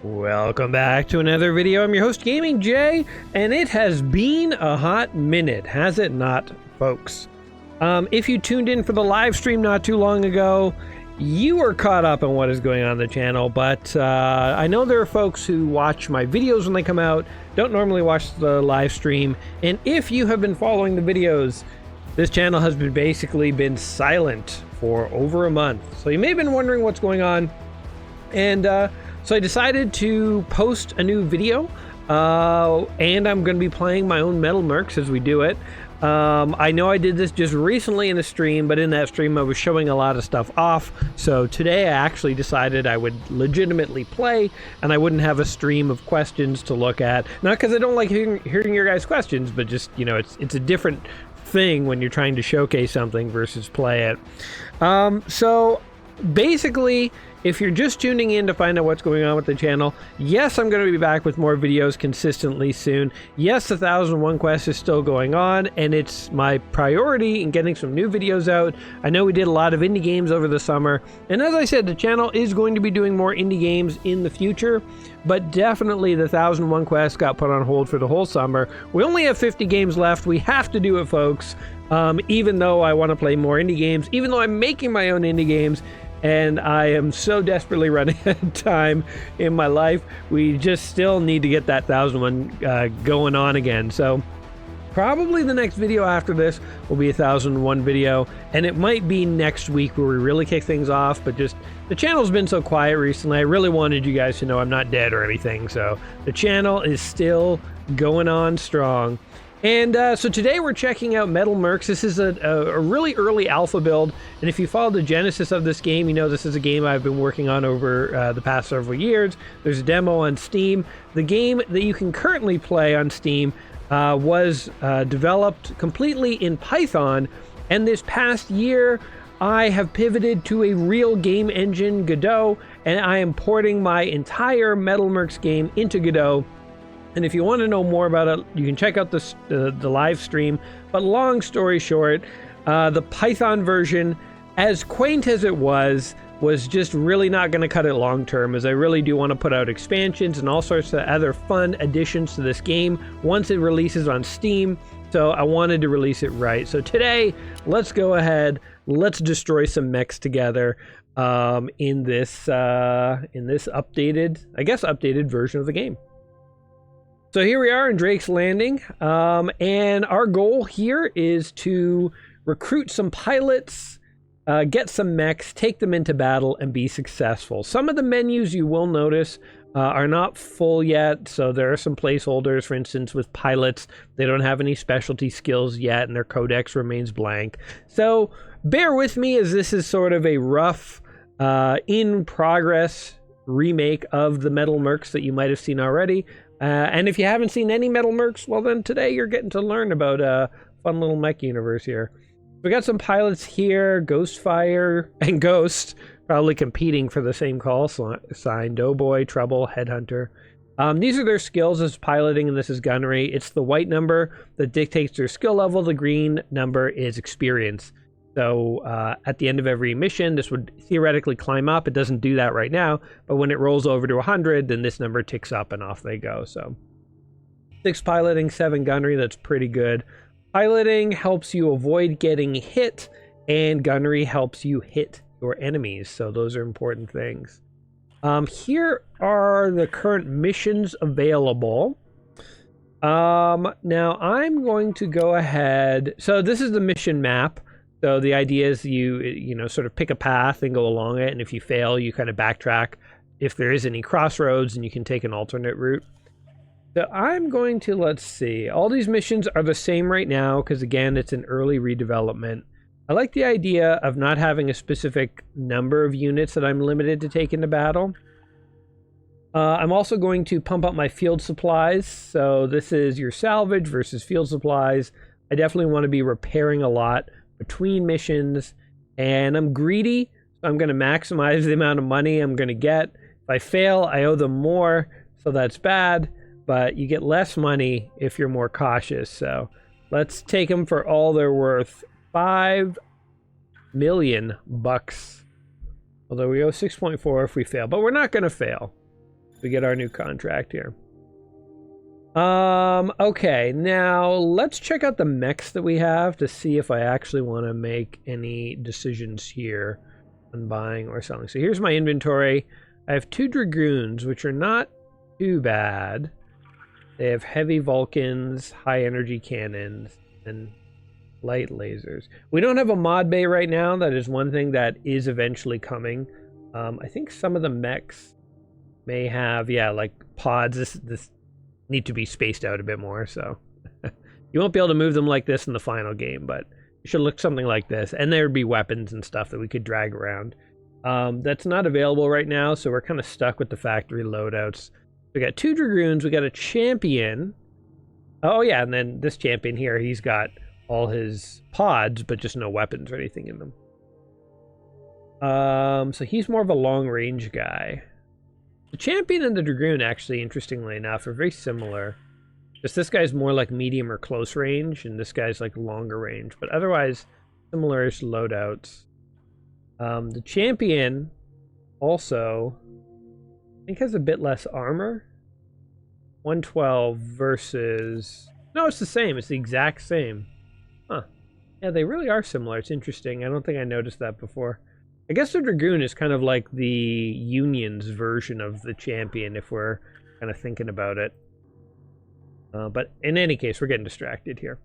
Welcome back to another video. I'm your host, Gaming Jay, and it has been a hot minute, has it not, folks? If you tuned in for the live stream not too long ago, you are caught up on what is going on the channel, but I know there are folks who watch my videos when they come out, don't normally watch the live stream, and if you have been following the videos, this channel has basically been silent for over a month. So you may have been wondering what's going on, and so I decided to post a new video, and I'm going to be playing my own MetalMercs as we do it. I know I did this just recently in a stream, but in that stream I was showing a lot of stuff off, so today I actually decided I would legitimately play, and I wouldn't have a stream of questions to look at. Not because I don't like hearing your guys' questions, but just, you know, it's a different thing when you're trying to showcase something versus play it. So basically, if you're just tuning in to find out what's going on with the channel, yes, I'm going to be back with more videos consistently soon. Yes, the 1001 quest is still going on, and it's my priority in getting some new videos out. I know we did a lot of indie games over the summer, and as I said, the channel is going to be doing more indie games in the future, but definitely the 1001 quest got put on hold for the whole summer. We only have 50 games left. We have to do it, folks. Even though I want to play more indie games, even though I'm making my own indie games, and I am so desperately running out of time in my life, we just still need to get that 1001 going on again. So probably the next video after this will be a 1001 video, and it might be next week where we really kick things off, but just the channel's been so quiet recently. I really wanted you guys to know I'm not dead or anything, so the channel is still going on strong. And so today we're checking out MetalMercs. This is a really early alpha build, and if you follow the genesis of this game, you know this is a game I've been working on over the past several years. There's a demo on Steam. The game that you can currently play on Steam was developed completely in Python, and this past year I have pivoted to a real game engine, Godot, and I am porting my entire MetalMercs game into Godot. And if you want to know more about it, you can check out the live stream. But long story short, the Python version, as quaint as it was just really not going to cut it long term, as I really do want to put out expansions and all sorts of other fun additions to this game once it releases on Steam. So I wanted to release it right. So today, let's go ahead, let's destroy some mechs together in this updated, I guess, updated version of the game. So here we are in Drake's Landing, and our goal here is to recruit some pilots, get some mechs, take them into battle, and be successful. Some of the menus you will notice are not full yet, so there are some placeholders. For instance, with pilots, they don't have any specialty skills yet, and their codex remains blank. So bear with me, as this is sort of a rough, in-progress remake of the MetalMercs that you might have seen already. And if you haven't seen any MetalMercs, well then today you're getting to learn about a fun little mech universe here. We got some pilots here, Ghostfire and Ghost, probably competing for the same call sign, Doughboy, Trouble, Headhunter. These are their skills as piloting, and this is gunnery. It's the white number that dictates their skill level. The green number is experience. So at the end of every mission, this would theoretically climb up. It doesn't do that right now, but when it rolls over to 100, then this number ticks up and off they go. So 6 piloting, 7 gunnery, that's pretty good. Piloting helps you avoid getting hit, and gunnery helps you hit your enemies. So those are important things. Here are the current missions available. Now I'm going to go ahead. So this is the mission map. So the idea is you know, sort of pick a path and go along it, and if you fail, you kind of backtrack if there is any crossroads, and you can take an alternate route. So I'm going to, let's see, all these missions are the same right now, because again, it's an early redevelopment. I like the idea of not having a specific number of units that I'm limited to take into battle. I'm also going to pump up my field supplies. So this is your salvage versus field supplies. I definitely want to be repairing a lot between missions, and I'm greedy, so I'm going to maximize the amount of money I'm going to get. If I fail, I owe them more, so that's bad, but you get less money if you're more cautious. So let's take them for all they're worth. 5 million bucks. Although we owe 6.4 if we fail, but we're not going to fail. We get our new contract here. Okay, now let's check out the mechs that we have to see if I actually want to make any decisions here on buying or selling. So here's my inventory. I have 2 dragoons, which are not too bad. They have heavy Vulcans, high energy cannons, and light lasers. We don't have a mod bay right now. That is one thing that is eventually coming. I think some of the mechs may have, yeah, like pods. This need to be spaced out a bit more, so you won't be able to move them like this in the final game, but it should look something like this, and there would be weapons and stuff that we could drag around. That's not available right now, so we're kind of stuck with the factory loadouts. We got 2 dragoons, we got a champion. Oh yeah, and then this champion here, he's got all his pods, but just no weapons or anything in them. So he's more of a long-range guy. The champion and the dragoon, actually, interestingly enough, are very similar. Just this guy's more like medium or close range, and this guy's like longer range. But otherwise, similar-ish loadouts. The champion also, I think, has a bit less armor. 112 versus... No, it's the same. It's the exact same. Huh. Yeah, they really are similar. It's interesting. I don't think I noticed that before. I guess the dragoon is kind of like the Union's version of the champion, if we're kind of thinking about it. But in any case, we're getting distracted here.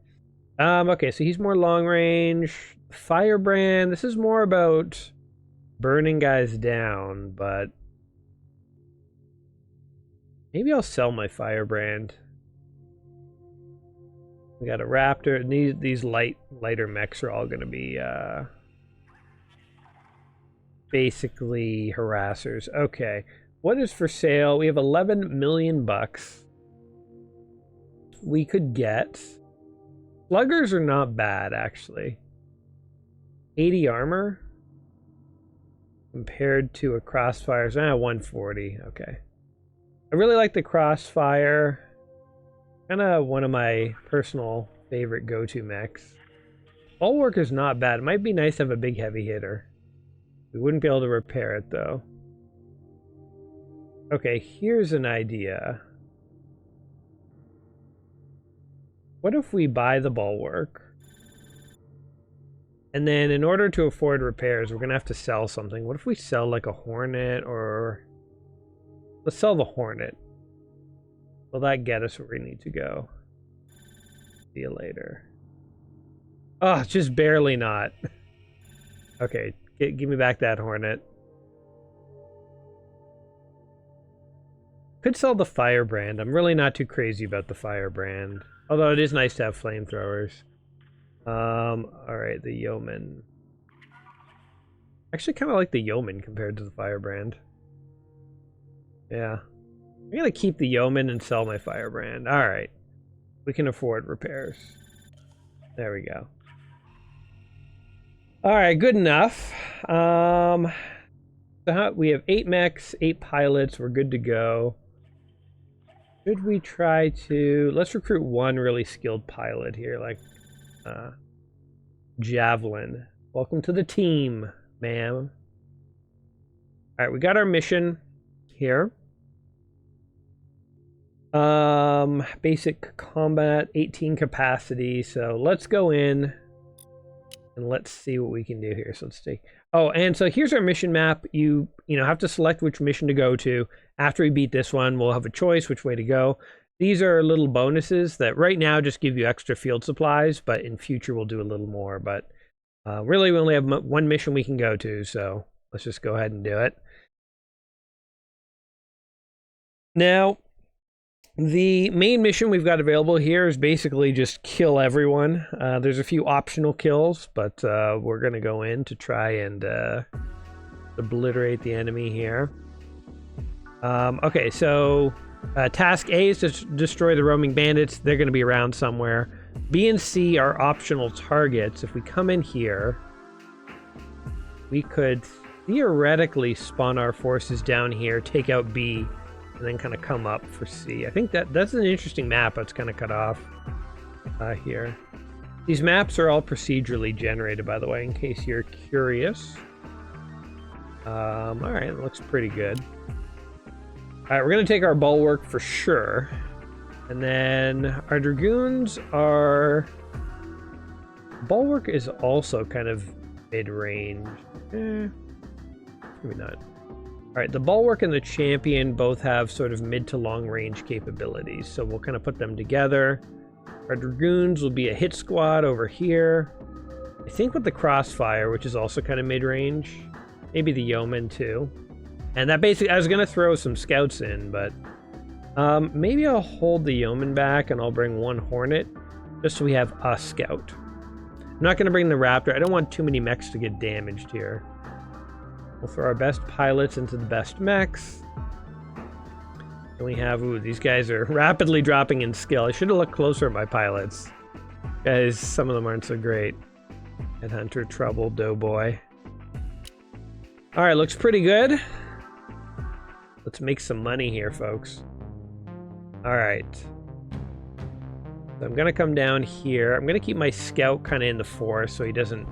Okay, so he's more long range. Firebrand, this is more about burning guys down, but maybe I'll sell my Firebrand. We got a Raptor, and these lighter mechs are all going to be basically harassers. Okay, what is for sale? We have 11 million bucks. We could get sluggers are not bad, actually. 80 armor compared to a crossfire's 140. Okay, I really like the crossfire. Kind of one of my personal favorite go-to mechs. Bulwark is not bad. It might be nice to have a big heavy hitter. We wouldn't be able to repair it, though. Okay, here's an idea. What if we buy the Bulwark? And then in order to afford repairs, we're going to have to sell something. What if we sell like a Hornet, or... Let's sell the Hornet. Will that get us where we need to go? See you later. Oh, just barely not. Okay, give me back that Hornet. Could sell the Firebrand. I'm really not too crazy about the Firebrand. Although it is nice to have flamethrowers. Alright, the Yeoman. Actually kind of like the Yeoman compared to the Firebrand. Yeah. I'm gonna keep the Yeoman and sell my Firebrand. Alright. We can afford repairs. There we go. Alright, good enough. So we have 8 mechs, 8 pilots. We're good to go. Should we try to... Let's recruit one really skilled pilot here, like Javelin. Welcome to the team, ma'am. Alright, we got our mission here. Basic combat, 18 capacity. So let's go in and let's see what we can do here. So let's take... Oh, and so here's our mission map. You have to select which mission to go to. After we beat this one, we'll have a choice which way to go. These are little bonuses that right now just give you extra field supplies, but in future we'll do a little more. But really we only have one mission we can go to, so let's just go ahead and do it. Now, the main mission we've got available here is basically just kill everyone. There's a few optional kills, but we're going to go in to try and obliterate the enemy here. Okay, so task A is to destroy the roaming bandits. They're going to be around somewhere. B and C are optional targets. If we come in here, we could theoretically spawn our forces down here, take out B, and then kind of come up for C. I think that's an interesting map that's kind of cut off here. These maps are all procedurally generated, by the way, in case you're curious. All right, it looks pretty good. All right, we're going to take our bulwark for sure. And then our dragoons are... Bulwark is also kind of mid-range. Maybe not. All right, the bulwark and the champion both have sort of mid to long range capabilities, so we'll kind of put them together. Our dragoons will be a hit squad over here. I think with the crossfire, which is also kind of mid-range. Maybe the yeoman too. And that basically, I was gonna throw some scouts in, but maybe I'll hold the yeoman back and I'll bring one hornet, just so we have a scout. I'm not gonna bring the raptor. I don't want too many mechs to get damaged here. We'll throw our best pilots into the best mechs. And we have, ooh, these guys are rapidly dropping in skill. I should have looked closer at my pilots. Guys, some of them aren't so great. Headhunter, Trouble, Doughboy. All right, looks pretty good. Let's make some money here, folks. All right. So I'm gonna come down here. I'm gonna keep my scout kind of in the forest so he doesn't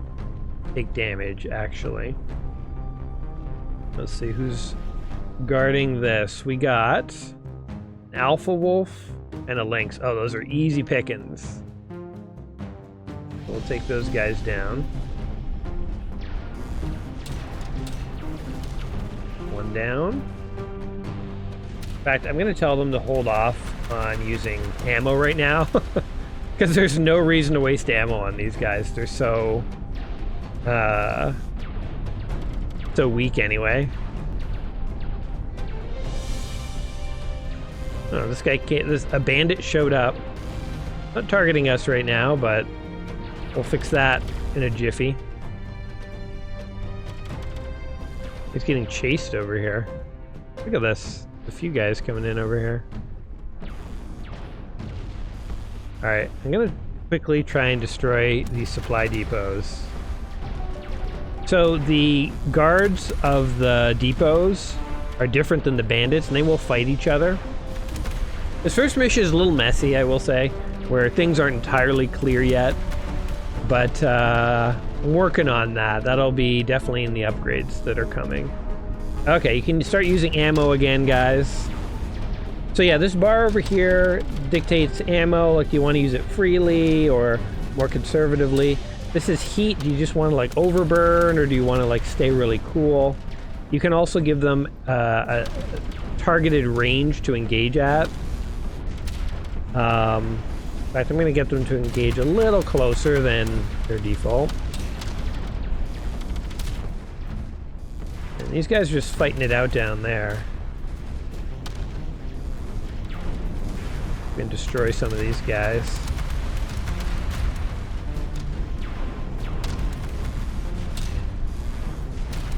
take damage, actually. Let's see who's guarding this. We got an alpha wolf and a lynx. Oh, those are easy pickings. We'll take those guys down. One down. In fact, I'm going to tell them to hold off on using ammo right now. Because there's no reason to waste ammo on these guys. They're so... so weak anyway. Oh, this guy can't... a bandit showed up. Not targeting us right now, but we'll fix that in a jiffy. He's getting chased over here. Look at this. A few guys coming in over here. Alright, I'm gonna quickly try and destroy these supply depots. So the guards of the depots are different than the bandits, and they will fight each other. This first mission is a little messy, I will say, where things aren't entirely clear yet. But I'm working on that. That'll be definitely in the upgrades that are coming. Okay, you can start using ammo again, guys. So yeah, this bar over here dictates ammo, like you want to use it freely or more conservatively. This is heat. Do you just want to like overburn, or do you want to like stay really cool? You can also give them a targeted range to engage at. In fact, I'm going to get them to engage a little closer than their default. And these guys are just fighting it out down there. We can destroy some of these guys.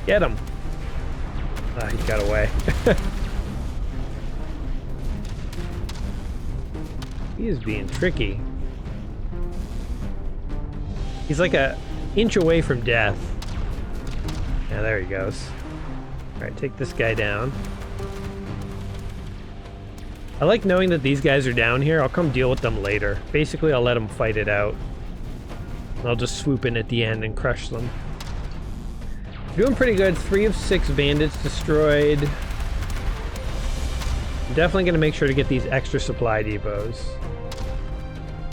Get him! Ah, he got away. He is being tricky. He's like an inch away from death. Yeah, there he goes. Alright, take this guy down. I like knowing that these guys are down here. I'll come deal with them later. Basically, I'll let them fight it out. I'll just swoop in at the end and crush them. Doing pretty good. 3 of 6 bandits destroyed. I'm definitely going to make sure to get these extra supply depots.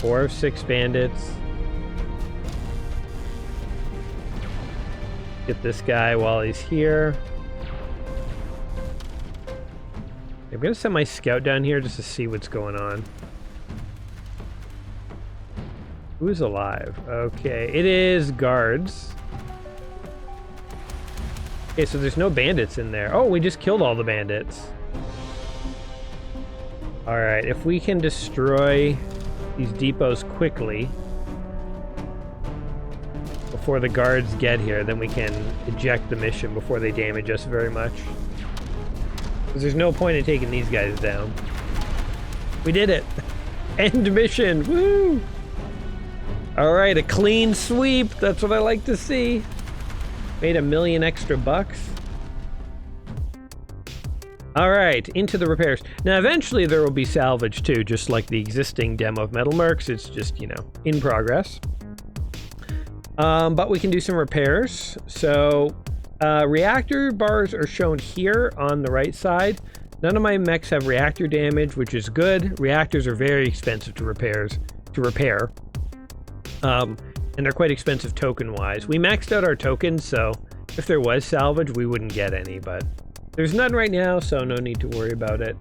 4 of 6 bandits. Get this guy while he's here. I'm going to send my scout down here just to see what's going on. Who's alive? Okay, it is guards. Okay, so there's no bandits in there. Oh, we just killed all the bandits. Alright, if we can destroy these depots quickly before the guards get here, then we can eject the mission before they damage us very much. Because there's no point in taking these guys down. We did it! End mission! Woo! Alright, a clean sweep! That's what I like to see! Made $1 million extra bucks. Alright, into the repairs. Now eventually there will be salvage too, just like the existing demo of MetalMercs. It's just, you know, in progress. But we can do some repairs. So, reactor bars are shown here on the right side. None of my mechs have reactor damage, which is good. Reactors are very expensive to repair. And they're quite expensive token-wise. We maxed out our tokens, so if there was salvage, we wouldn't get any, but there's none right now, so no need to worry about it.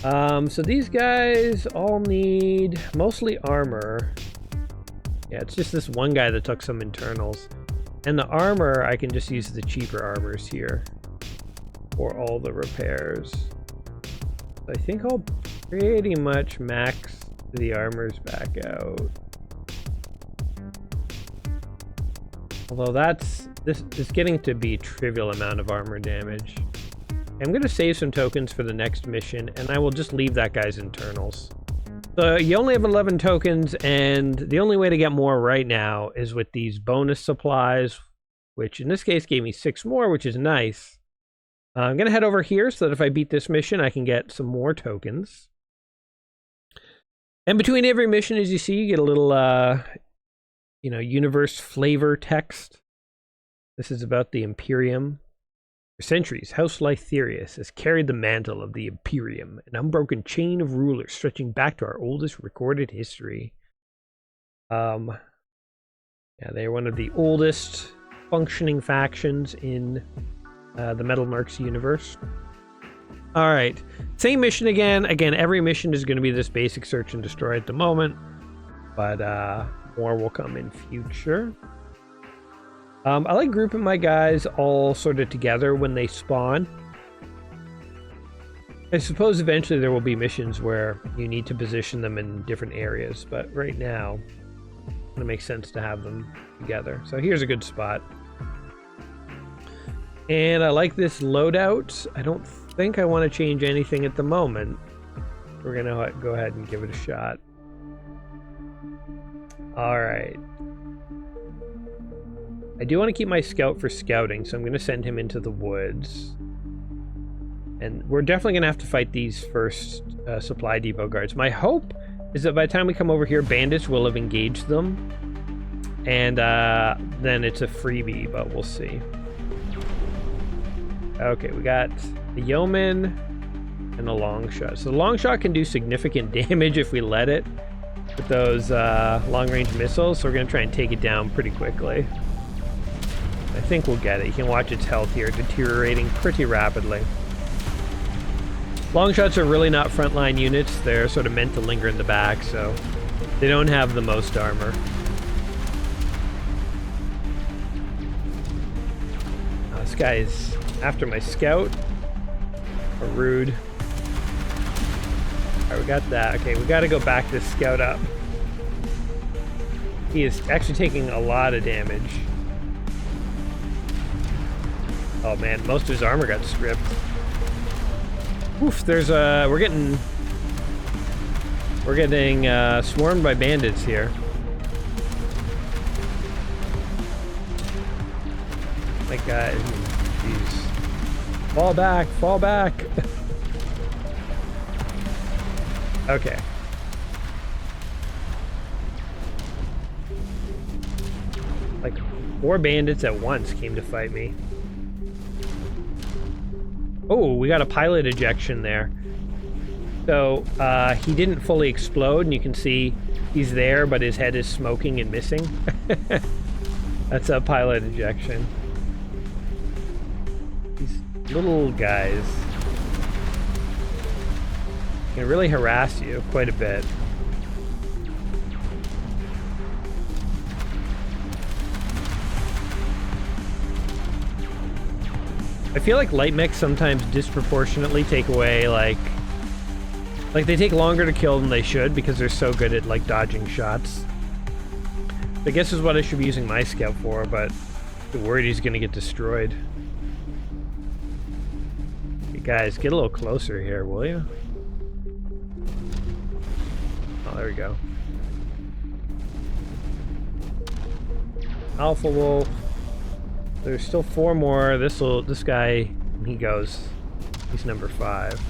So these guys all need mostly armor. Yeah, it's just this one guy that took some internals. And the armor, I can just use the cheaper armors here for all the repairs. So I think I'll pretty much max the armors back out. Although this is getting to be a trivial amount of armor damage. I'm going to save some tokens for the next mission, and I will just leave that guy's internals. So you only have 11 tokens, and the only way to get more right now is with these bonus supplies, which in this case gave me 6 more, which is nice. I'm going to head over here so that if I beat this mission, I can get some more tokens. And between every mission, as you see, you get a little, universe flavor text. This is about the Imperium. For centuries, House Lytherius has carried the mantle of the Imperium, an unbroken chain of rulers stretching back to our oldest recorded history. Yeah, they're one of the oldest functioning factions in the MetalMercs universe. All right, same mission again. Again, every mission is going to be this basic search and destroy at the moment, but more will come in future. I like grouping my guys all sort of together when they spawn. I suppose eventually there will be missions where you need to position them in different areas, but right now it makes sense to have them together. So here's a good spot. And I like this loadout. I don't think I want to change anything at the moment. We're gonna go ahead and give it a shot. All right. I do want to keep my scout for scouting, so I'm going to send him into the woods. And we're definitely going to have to fight these first supply depot guards. My hope is that by the time we come over here, bandits will have engaged them. And then it's a freebie, but we'll see. Okay, we got the yeoman and the long shot. So the long shot can do significant damage if we let it with those long-range missiles. So we're going to try and take it down pretty quickly. I think we'll get it. You can watch its health here deteriorating pretty rapidly. Long shots are really not frontline units. They're sort of meant to linger in the back, so they don't have the most armor. This guy is after my scout. Rude. Alright, we got that. Okay, we got to go back this scout up. He is actually taking a lot of damage. Oh man, most of his armor got stripped. Oof, there's we're getting swarmed by bandits here. My God, jeez. Fall back, fall back. Okay. Like 4 bandits at once came to fight me. Oh, we got a pilot ejection there. So, he didn't fully explode, and you can see he's there, but his head is smoking and missing. That's a pilot ejection. These little guys can really harass you quite a bit. I feel like light mechs sometimes disproportionately take away, like they take longer to kill than they should because they're so good at, like, dodging shots. I guess is what I should be using my scout for, but I'm worried he's gonna get destroyed. You guys, get a little closer here, will you? Oh, there we go. Alpha Wolf. There's still 4 more. This guy, he goes. He's number 5.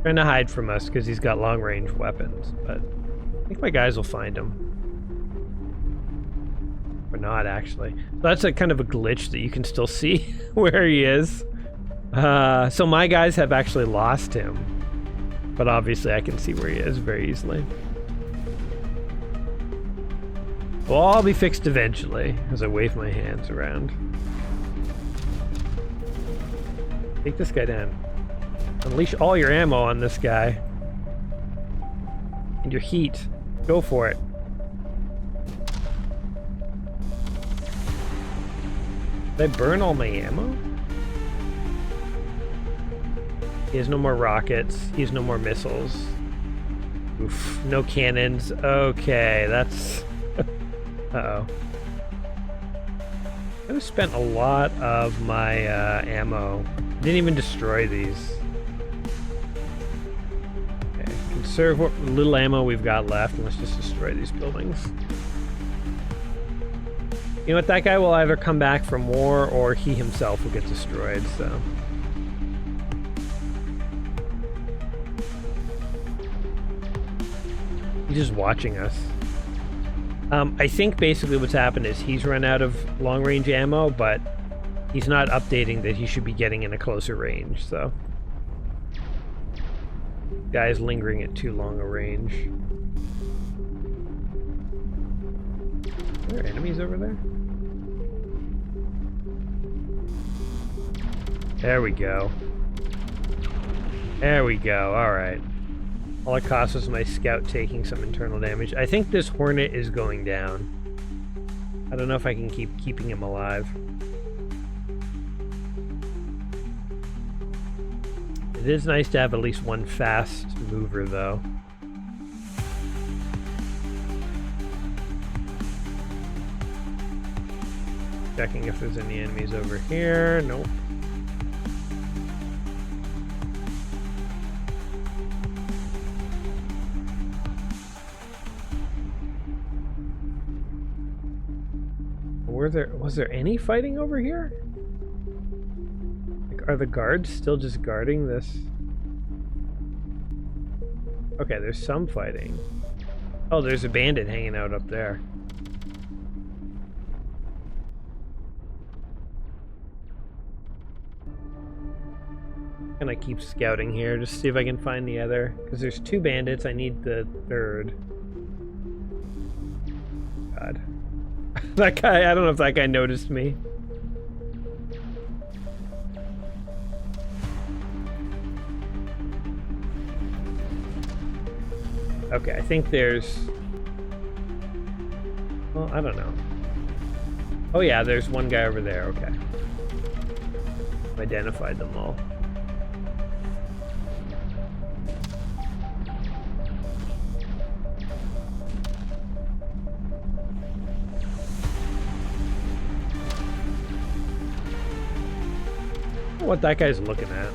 Trying to hide from us because he's got long-range weapons, but I think my guys will find him. Or not, actually. So that's a kind of a glitch that you can still see where he is. So my guys have actually lost him. But obviously I can see where he is very easily. Will all be fixed eventually, as I wave my hands around. Take this guy down. Unleash all your ammo on this guy. And your heat. Go for it. Did I burn all my ammo? He has no more rockets. He has no more missiles. Oof. No cannons. Okay, that's... Uh-oh. I just spent a lot of my ammo. Didn't even destroy these. Okay, conserve what little ammo we've got left, and let's just destroy these buildings. You know what, that guy will either come back from war or he himself will get destroyed, so... He's just watching us. I think basically what's happened is he's run out of long-range ammo, but he's not updating that he should be getting in a closer range, so... Guy's lingering at too long a range. Are there enemies over there? There we go. There we go, alright. All it cost was my scout taking some internal damage. I think this Hornet is going down. I don't know if I can keep keeping him alive. It is nice to have at least one fast mover, though. Checking if there's any enemies over here. Nope. Was there any fighting over here? Like, are the guards still just guarding this? Okay, there's some fighting. Oh, there's a bandit hanging out up there. I'm gonna keep scouting here, just see if I can find the other. Because there's two bandits, I need the third. God. That guy, I don't know if that guy noticed me. Okay, I think there's... Well, I don't know. Oh yeah, there's one guy over there, okay. I've identified them all. What that guy's looking at.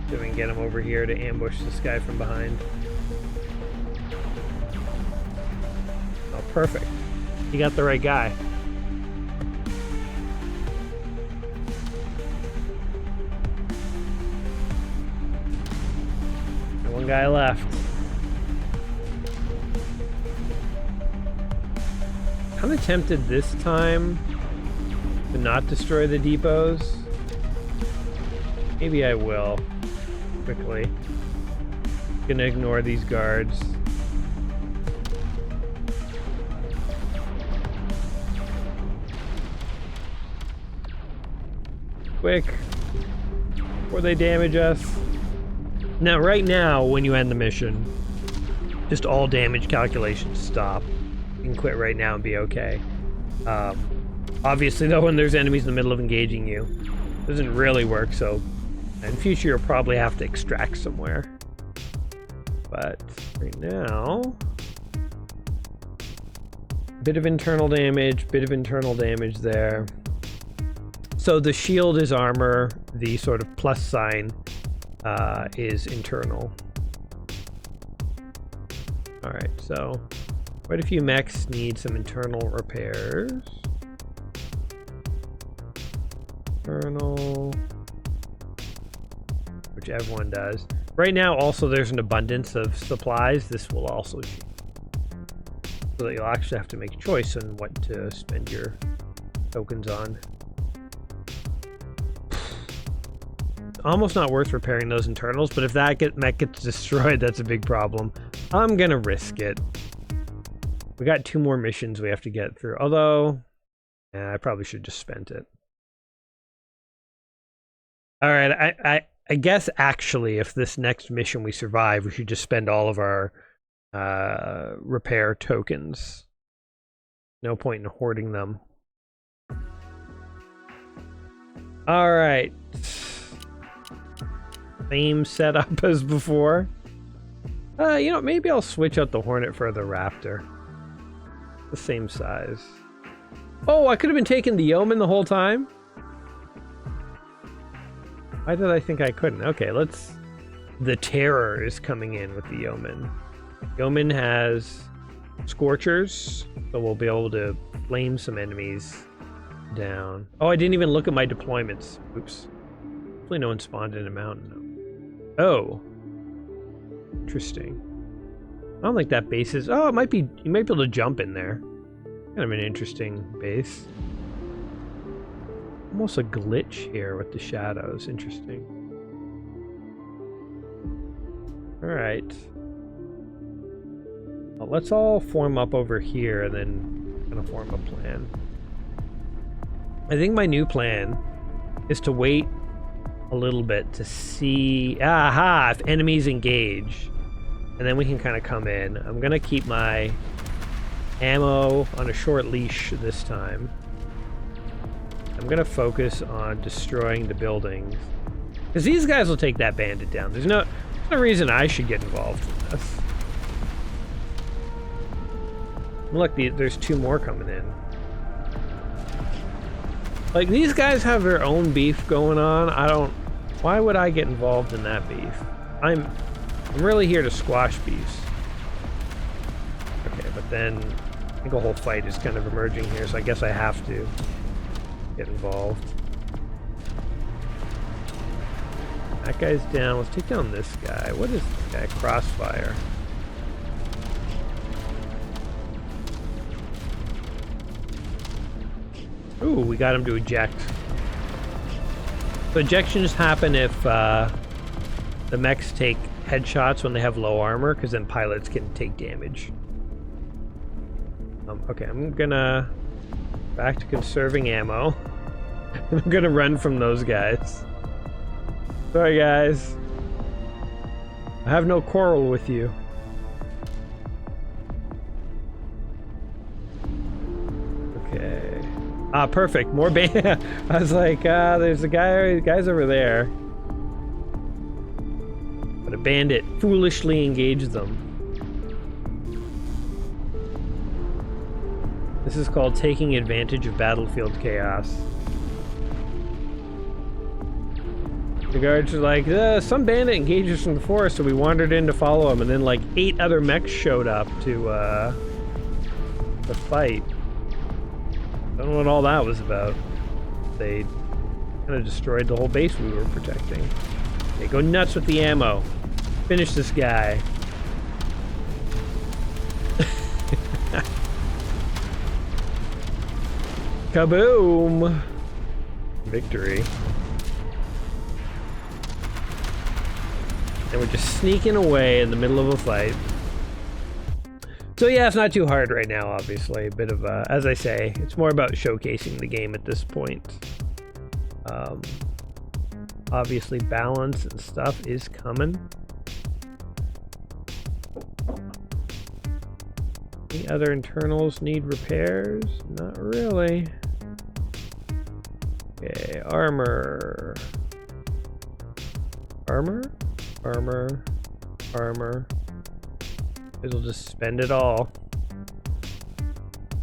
See if we can get him over here to ambush this guy from behind. Oh, perfect. He got the right guy. And one guy left. I'm tempted this time to not destroy the depots. Maybe I will. Quickly. Gonna ignore these guards. Quick. Before they damage us. Now, right now, when you end the mission, just all damage calculations stop. You can quit right now and be okay. Obviously, though, when there's enemies in the middle of engaging you, it doesn't really work, so in future you'll probably have to extract somewhere. But right now, bit of internal damage there. So the shield is armor, the sort of plus sign is internal. Alright, so quite a few mechs need some internal repairs. Internal, which everyone does. Right now also there's an abundance of supplies. This will also So that you'll actually have to make a choice on what to spend your tokens on. Almost not worth repairing those internals, but if that mech gets destroyed, that's a big problem. I'm gonna risk it. We got 2 more missions we have to get through, although yeah, I probably should just spent it. All right, I guess actually if this next mission we survive, we should just spend all of our repair tokens. No point in hoarding them. All right. Same setup as before. You know, maybe I'll switch out the Hornet for the Raptor. The same size. Oh, I could have been taking the Yeoman the whole time? Why did I think I couldn't? Okay, let's... The Terror is coming in with the Yeoman. Yeoman has Scorchers, so we'll be able to flame some enemies down. Oh, I didn't even look at my deployments. Oops. Hopefully no one spawned in a mountain. Oh. Interesting. I don't think that base is... Oh, it might be... You might be able to jump in there. Kind of an interesting base. Almost a glitch here with the shadows. Interesting. Alright. Well, let's all form up over here and then kind of form a plan. I think my new plan is to wait a little bit to see... Aha! If enemies engage. And then we can kind of come in. I'm going to keep my ammo on a short leash this time. I'm going to focus on destroying the buildings. Because these guys will take that bandit down. There's no reason I should get involved in this. Look, there's 2 more coming in. Like, these guys have their own beef going on. Why would I get involved in that beef? I'm really here to squash beefs. Okay, but then I think a whole fight is kind of emerging here, so I guess I have to get involved. That guy's down. Let's take down this guy. What is this guy? Crossfire. Ooh, we got him to eject. So ejections happen if the mechs take headshots when they have low armor, because then pilots can take damage. Okay, I'm gonna back to conserving ammo. I'm gonna run from those guys. Sorry, guys. I have no quarrel with you. Okay. Ah, perfect. More band. I was like, there's a guy's over there. But a bandit foolishly engaged them. This is called taking advantage of battlefield chaos. The guards are like, some bandit engaged us from the forest, so we wandered in to follow him, and then like 8 other mechs showed up to fight. I don't know what all that was about. They kind of destroyed the whole base we were protecting. Okay, go nuts with the ammo. Finish this guy. Kaboom! Victory. And we're just sneaking away in the middle of a fight. So yeah, it's not too hard right now, obviously. A bit of, as I say, it's more about showcasing the game at this point. Obviously balance and stuff is coming. Any other internals need repairs? Not really. Okay, armor. Armor? Armor. Armor. We'll just spend it all.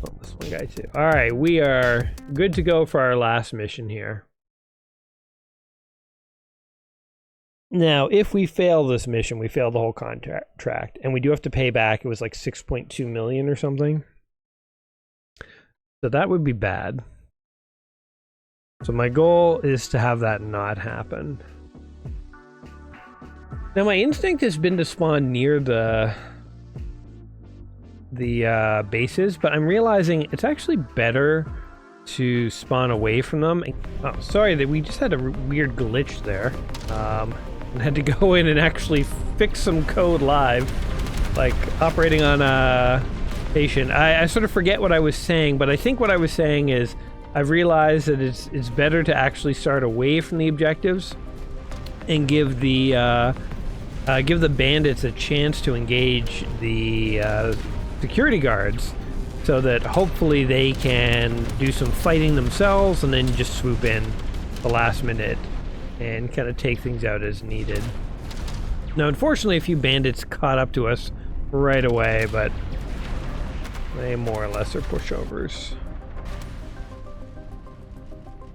Oh, this one guy too. Alright, we are good to go for our last mission here. Now, if we fail this mission, we fail the whole contract. And we do have to pay back, it was like 6.2 million or something. So that would be bad. So my goal is to have that not happen. Now my instinct has been to spawn near the the bases, but I'm realizing it's actually better to spawn away from them. Oh, sorry that we just had a weird glitch there. And had to go in and actually fix some code live, like operating on a station. I sort of forget what I was saying, but I think what I was saying is I've realized that it's better to actually start away from the objectives and give the bandits a chance to engage the security guards, so that hopefully they can do some fighting themselves and then just swoop in the last minute and kind of take things out as needed. Now, unfortunately, a few bandits caught up to us right away, but they more or less are pushovers.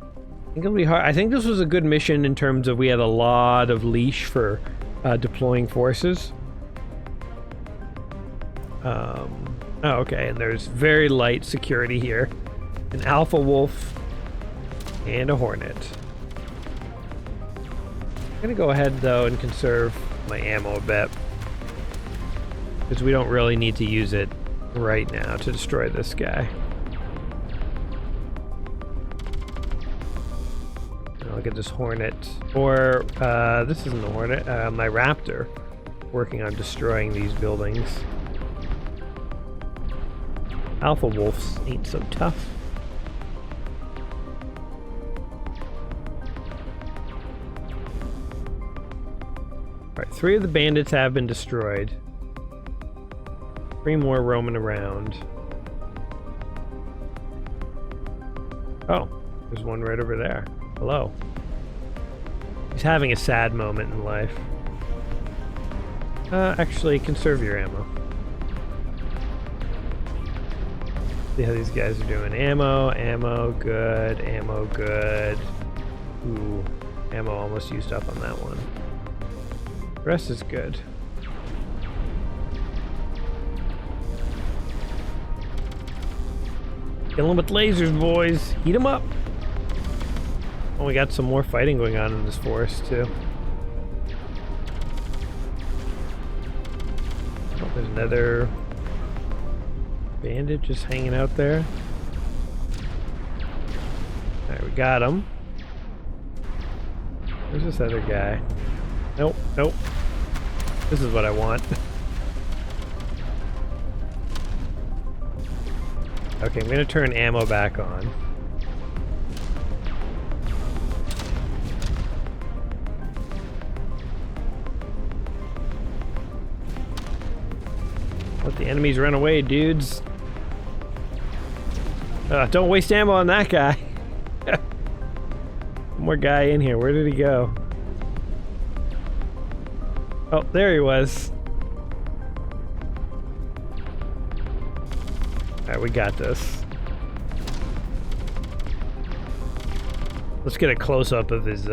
I think it'll be hard. I think this was a good mission in terms of we had a lot of leash for deploying forces. Oh, okay, and there's very light security here. An Alpha Wolf and a Hornet. I'm gonna go ahead though and conserve my ammo a bit, because we don't really need to use it right now to destroy this guy. Look at this Hornet, or this isn't the Hornet, my Raptor, working on destroying these buildings. Alpha Wolves ain't so tough. Alright, 3 of the bandits have been destroyed. 3 more roaming around. Oh, there's one right over there. Hello. He's having a sad moment in life. Actually, conserve your ammo. See how these guys are doing. Ammo good, ammo good. Ooh, ammo almost used up on that one. The rest is good. Kill them with lasers, boys. Heat them up. Oh, we got some more fighting going on in this forest, too. Oh, there's another bandit just hanging out there. Alright, we got him. Where's this other guy? Nope, nope. This is what I want. Okay, I'm gonna turn ammo back on. Let the enemies run away, dudes. Don't waste ammo on that guy. One more guy in here. Where did he go? Oh, there he was. Alright, we got this. Let's get a close-up of his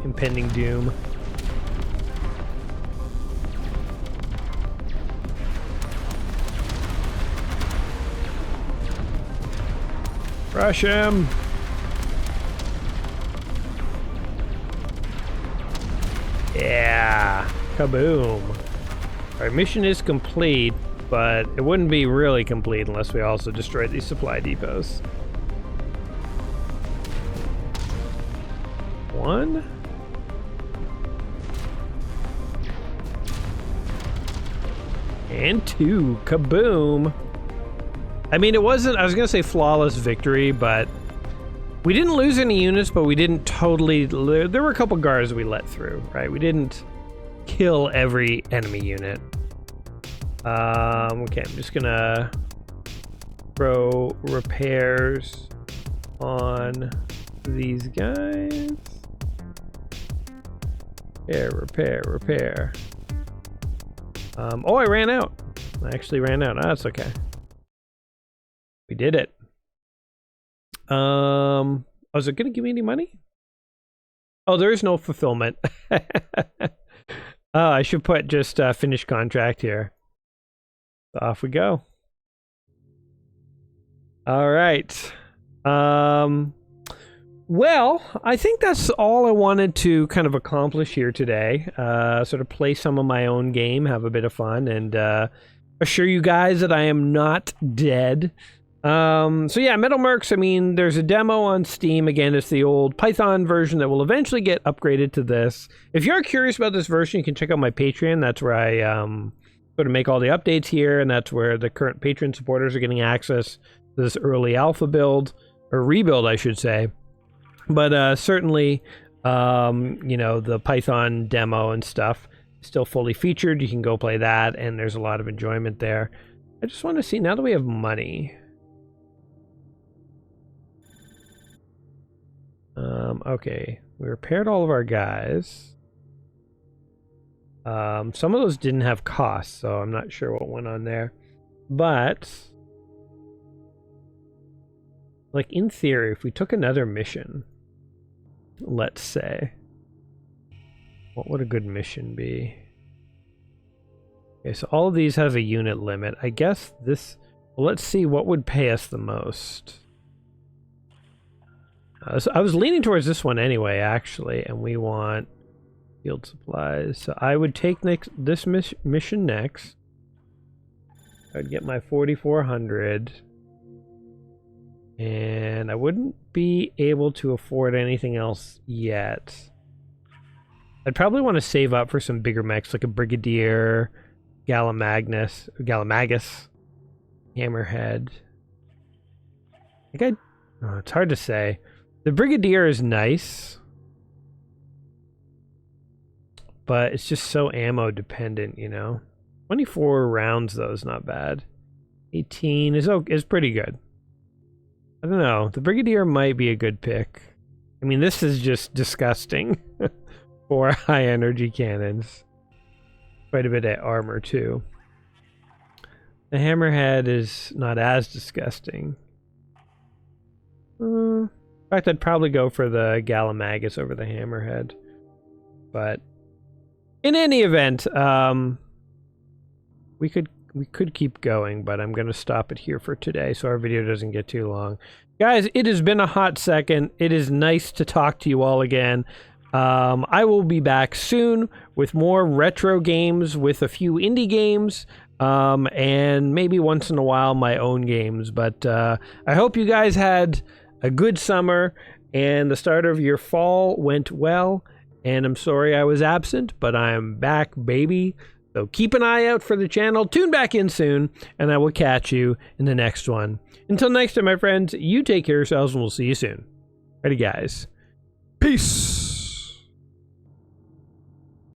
impending doom. Rush him! Yeah! Kaboom! Our mission is complete, but it wouldn't be really complete unless we also destroyed these supply depots. 1. And 2. Kaboom! I mean, it wasn't, I was gonna say flawless victory, but we didn't lose any units, but we didn't totally, there were a couple guards we let through, right? We didn't kill every enemy unit. Okay, I'm just gonna throw repairs on these guys. Repair. Oh, I ran out. I actually ran out. Oh, that's okay. We did it. Oh, is it gonna give me any money? Oh, there is no fulfillment. Oh, I should put just finish contract here. Off we go. All right. Well, I think that's all I wanted to kind of accomplish here today. Sort of play some of my own game, have a bit of fun, and assure you guys that I am not dead. So yeah, MetalMercs, I mean, there's a demo on Steam. Again, it's the old Python version that will eventually get upgraded to this. If you're curious about this version, you can check out my Patreon. That's where I sort of make all the updates here, and that's where the current Patreon supporters are getting access to this early alpha build, or rebuild, I should say. But certainly, you know, the Python demo and stuff is still fully featured. You can go play that, and there's a lot of enjoyment there. I just want to see, now that we have money... okay, we repaired all of our guys. Some of those didn't have costs, so I'm not sure what went on there. But, like, in theory, if we took another mission, let's say, what would a good mission be? Okay, so all of these have a unit limit. I guess this, well, let's see what would pay us the most. So I was leaning towards this one anyway, actually, and we want field supplies. So I would take this mission next. I'd get my 4,400. And I wouldn't be able to afford anything else yet. I'd probably want to save up for some bigger mechs, like a Brigadier, Gallamagus, Hammerhead. I think it's hard to say. The Brigadier is nice, but it's just so ammo dependent, you know. 24 rounds though is not bad. 18 is pretty good. I don't know. The Brigadier might be a good pick. I mean, this is just disgusting. 4 high energy cannons. Quite a bit of armor too. The Hammerhead is not as disgusting. In fact, I'd probably go for the Gallamagus over the Hammerhead. But in any event, we could keep going, but I'm going to stop it here for today so our video doesn't get too long. Guys, it has been a hot second. It is nice to talk to you all again. I will be back soon with more retro games, with a few indie games, and maybe once in a while my own games. But I hope you guys had a good summer, and the start of your fall went well, and I'm sorry I was absent, but I'm back, baby. So keep an eye out for the channel, tune back in soon, and I will catch you in the next one. Until next time, my friends, you take care of yourselves, and we'll see you soon. Ready, guys? Peace!